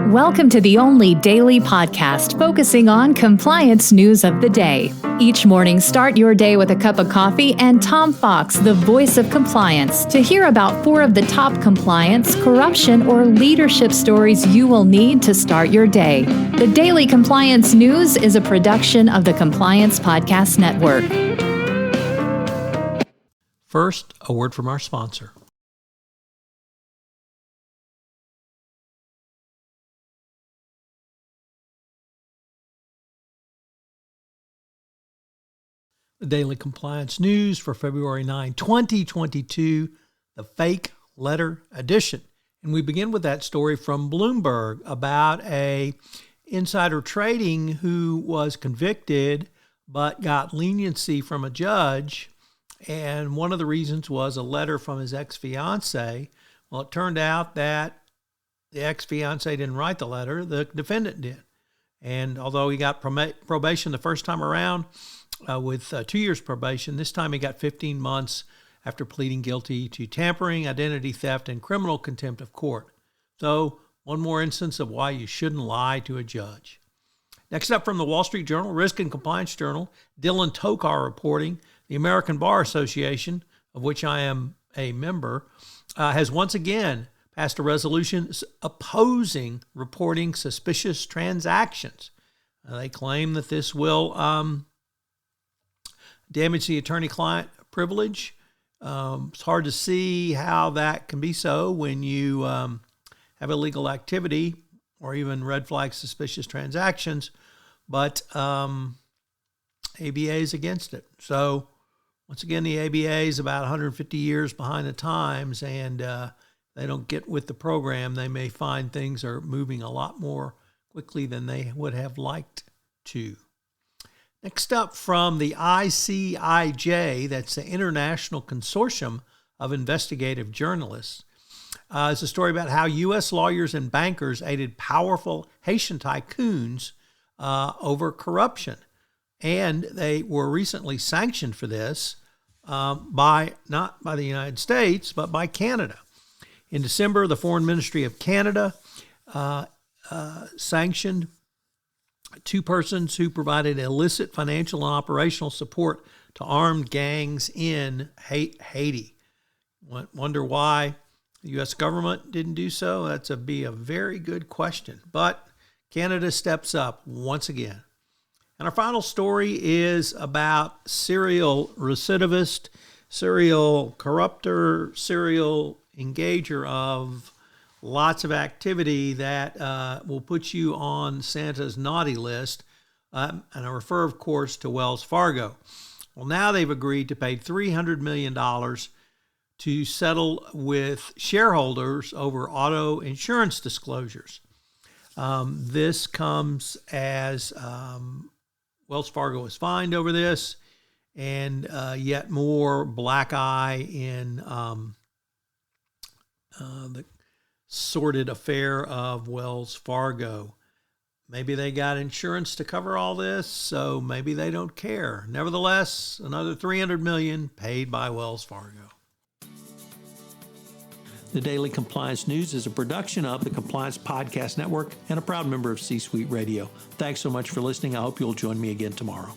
Welcome to the only daily podcast focusing on compliance news of the day. Each morning, start your day with a cup of coffee and Tom Fox, the voice of compliance, to hear about 4 of the top compliance, corruption, or leadership stories you will need to start your day. The Daily Compliance News is a production of the Compliance Podcast Network. First, a word from our sponsor. The Daily Compliance News for February 9, 2022, the Fake Letter Edition. And we begin with that story from Bloomberg about a insider trading who was convicted but got leniency from a judge. And one of the reasons was a letter from his ex-fiancée. Well, it turned out that the ex-fiancée didn't write the letter, the defendant did. And although he got probation the first time around, with 2 years probation. This time he got 15 months after pleading guilty to tampering, identity theft, and criminal contempt of court. So one more instance of why you shouldn't lie to a judge. Next up from the Wall Street Journal, Risk and Compliance Journal, Dylan Tokar reporting, the American Bar Association, of which I am a member, has once again passed a resolution opposing reporting suspicious transactions. They claim that this will damage the attorney-client privilege. It's hard to see how that can be so when you have illegal activity or even red flag suspicious transactions, but ABA is against it. So once again, the ABA is about 150 years behind the times, and they don't get with the program. They may find things are moving a lot more quickly than they would have liked to. Next up from the ICIJ, that's the International Consortium of Investigative Journalists, is a story about how U.S. lawyers and bankers aided powerful Haitian tycoons over corruption. And they were recently sanctioned for this not by the United States, but by Canada. In December, the Foreign Ministry of Canada sanctioned 2 persons who provided illicit financial and operational support to armed gangs in Haiti. Wonder why the U.S. government didn't do so? That's be a very good question. But Canada steps up once again. And our final story is about serial recidivist, serial corrupter, serial engager of lots of activity that will put you on Santa's naughty list. And I refer, of course, to Wells Fargo. Well, now they've agreed to pay $300 million to settle with shareholders over auto insurance disclosures. This comes as Wells Fargo is fined over this, and yet more black eye in the sordid affair of Wells Fargo. Maybe they got insurance to cover all this, so maybe they don't care. Nevertheless, another $300 million paid by Wells Fargo. The Daily Compliance News is a production of the Compliance Podcast Network and a proud member of C-Suite Radio. Thanks so much for listening. I hope you'll join me again tomorrow.